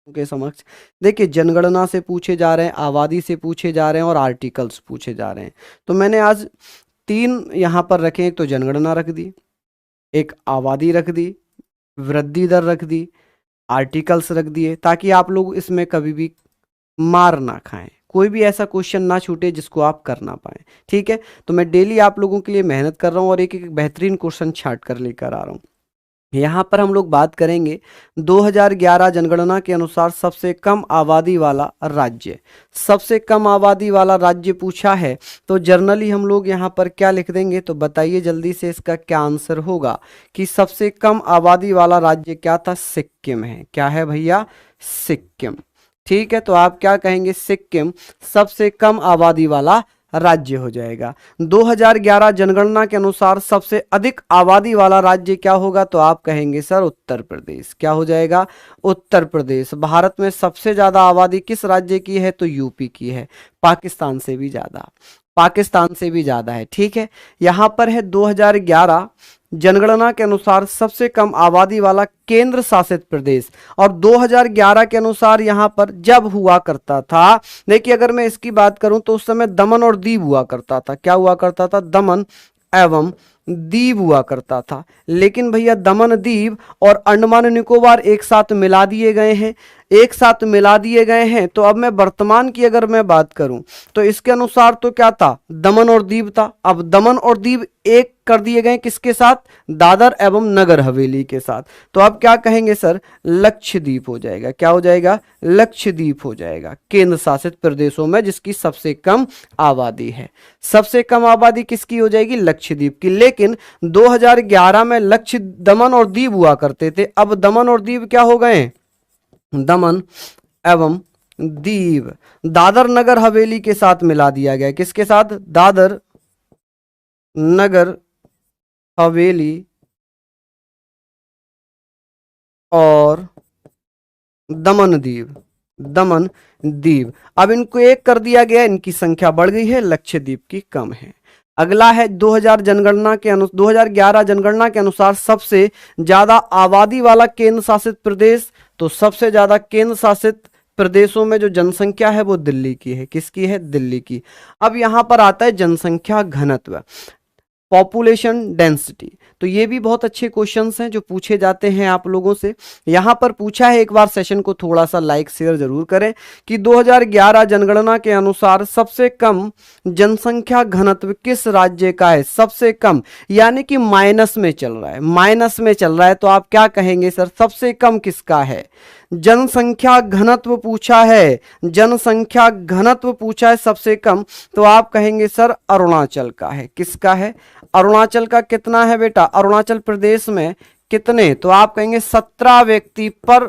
के समक्ष। देखिए जनगणना से पूछे जा रहे हैं, आबादी से पूछे जा रहे हैं और आर्टिकल्स पूछे जा रहे हैं। तो मैंने आज 3 यहाँ पर रखे, एक तो जनगणना रख दी, एक आबादी रख दी, वृद्धि दर रख दी, आर्टिकल्स रख दिए, ताकि आप लोग इसमें कभी भी मार ना खाएं, कोई भी ऐसा क्वेश्चन ना छूटे जिसको आप कर ना पाएं। ठीक है, तो मैं डेली आप लोगों के लिए मेहनत कर रहा हूं और एक एक बेहतरीन क्वेश्चन छांट कर लेकर आ रहा हूं। यहाँ पर हम लोग बात करेंगे 2011 जनगणना के अनुसार सबसे कम आबादी वाला राज्य। सबसे कम आबादी वाला राज्य पूछा है तो जर्नली हम लोग यहाँ पर क्या लिख देंगे, तो बताइए जल्दी से इसका क्या आंसर होगा कि सबसे कम आबादी वाला राज्य क्या था, सिक्किम है। क्या है भैया, सिक्किम। ठीक है, तो आप क्या कहेंगे, सिक्किम सबसे कम आबादी वाला राज्य हो जाएगा। 2011 जनगणना के अनुसार सबसे अधिक आबादी वाला राज्य क्या होगा, तो आप कहेंगे सर उत्तर प्रदेश। क्या हो जाएगा, उत्तर प्रदेश। भारत में सबसे ज्यादा आबादी किस राज्य की है, तो यूपी की है, पाकिस्तान से भी ज्यादा, पाकिस्तान से भी ज्यादा है। ठीक है, यहां पर है 2011 जनगणना के अनुसार सबसे कम आबादी वाला केंद्र शासित प्रदेश, और 2011 के अनुसार यहां पर जब हुआ करता था, देखिए अगर मैं इसकी बात करूं तो उस समय दमन और दीव हुआ करता था। क्या हुआ करता था, दमन एवं दीव हुआ करता था। लेकिन भैया दमन दीव और अंडमान निकोबार एक साथ मिला दिए गए हैं, एक साथ मिला दिए गए हैं। तो अब मैं वर्तमान की अगर मैं बात करूं तो इसके अनुसार तो क्या था, दमन और दीव था। अब दमन और दीव एक कर दिए गए किसके साथ, दादर एवं नगर हवेली के साथ। तो अब क्या कहेंगे सर, लक्षद्वीप हो जाएगा। क्या हो जाएगा, लक्षद्वीप हो जाएगा, केंद्र शासित प्रदेशों में जिसकी सबसे कम आबादी है। सबसे कम आबादी किसकी हो जाएगी, लक्षद्वीप की। लेकिन 2011 में लक्ष्य दमन और दीव हुआ करते थे, अब दमन और दीव क्या हो गए, दमन एवं दीव दादर नगर हवेली के साथ मिला दिया गया। किसके साथ, दादर नगर हवेली और दमन दीव, दमन दीव। अब इनको एक कर दिया गया, इनकी संख्या बढ़ गई है, लक्षद्वीप की कम है। अगला है 2011 जनगणना के अनुसार सबसे ज्यादा आबादी वाला केंद्र शासित प्रदेश। तो सबसे ज्यादा केंद्र शासित प्रदेशों में जो जनसंख्या है वो दिल्ली की है। किसकी है, दिल्ली की। अब यहां पर आता है जनसंख्या घनत्व, पॉपुलेशन डेंसिटी। तो ये भी बहुत अच्छे क्वेश्चंस हैं जो पूछे जाते हैं आप लोगों से। यहां पर पूछा है, एक बार सेशन को थोड़ा सा लाइक शेयर जरूर करें, कि 2011 जनगणना के अनुसार सबसे कम जनसंख्या घनत्व किस राज्य का है, सबसे कम, यानी कि माइनस में चल रहा है, माइनस में चल रहा है। तो आप क्या कहेंगे सर, सबसे कम किसका है, जनसंख्या घनत्व पूछा है, जनसंख्या घनत्व पूछा है सबसे कम, तो आप कहेंगे सर अरुणाचल का है। किसका है, अरुणाचल का कितना है बेटा, अरुणाचल प्रदेश में कितने, तो आप कहेंगे 17 व्यक्ति पर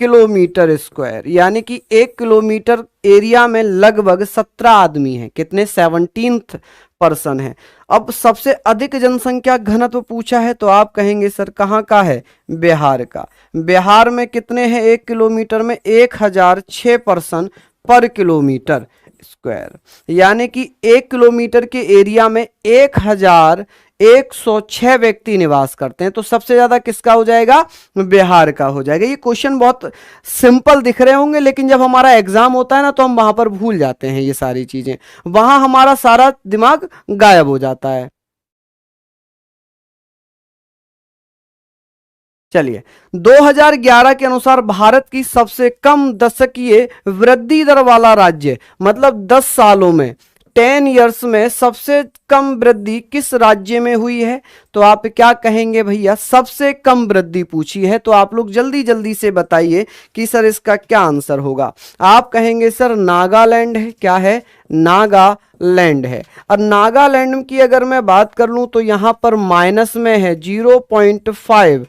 किलोमीटर स्क्वायर, यानी कि 1 किलोमीटर एरिया में लगभग 17 आदमी हैं। कितने, 17th पर्सन है। अब सबसे अधिक जनसंख्या घनत्व पूछा है तो आप कहेंगे सर कहाँ का है, बिहार का। बिहार में कितने हैं, 1 किलोमीटर में 1006 पर्सन पर किलोमीटर स्क्वायर, यानी कि 1 किलोमीटर के एरिया में 1106 व्यक्ति निवास करते हैं। तो सबसे ज्यादा किसका हो जाएगा, बिहार का हो जाएगा। ये क्वेश्चन बहुत सिंपल दिख रहे होंगे, लेकिन जब हमारा एग्जाम होता है ना तो हम वहां पर भूल जाते हैं ये सारी चीजें, वहां हमारा सारा दिमाग गायब हो जाता है। चलिए, 2011 के अनुसार भारत की सबसे कम दशकीय वृद्धि दर वाला राज्य, मतलब 10 सालों में, 10 इयर्स में सबसे कम वृद्धि किस राज्य में हुई है, तो आप क्या कहेंगे भैया, सबसे कम वृद्धि पूछी है। तो आप लोग जल्दी जल्दी से बताइए कि सर इसका क्या आंसर होगा। आप कहेंगे सर नागालैंड है। क्या है, नागालैंड है। और नागालैंड की अगर मैं बात कर लूं तो यहां पर माइनस में है 0.5,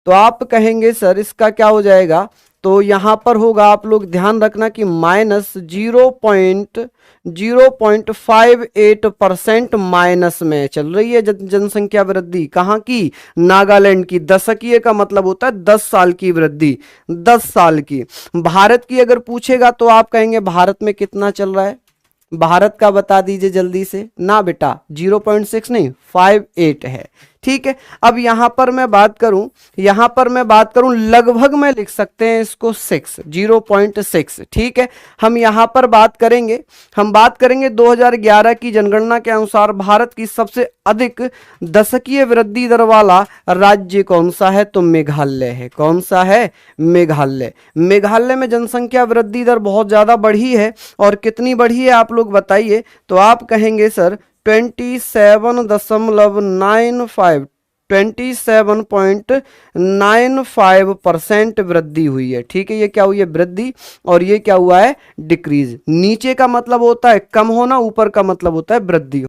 तो आप कहेंगे सर इसका क्या हो जाएगा, तो यहां पर होगा, आप लोग ध्यान रखना कि माइनस 0.58% माइनस में चल रही है जनसंख्या वृद्धि। कहां की, नागालैंड की। दशकीय का मतलब होता है 10 साल की वृद्धि, 10 साल की। भारत की अगर पूछेगा तो आप कहेंगे भारत में कितना चल रहा है, भारत का बता दीजिए जल्दी से। ना बेटा 0.6 नहीं, 58 है। ठीक है। अब यहां पर मैं बात करूं लगभग में लिख सकते हैं इसको 0.6। ठीक है। हम यहां पर बात करेंगे 2011 की जनगणना के अनुसार भारत की सबसे अधिक दशकीय वृद्धि दर वाला राज्य कौन सा है? तो मेघालय है। कौन सा है? मेघालय। मेघालय में जनसंख्या वृद्धि दर बहुत ज्यादा बढ़ी है। और कितनी बढ़ी है आप लोग बताइए? तो आप कहेंगे सर 27.95 27.95% वृद्धि हुई है। ठीक है। ये क्या हुई है? वृद्धि। और ये क्या हुआ है? डिक्रीज। नीचे का मतलब होता है कम होना, ऊपर का मतलब होता है वृद्धि।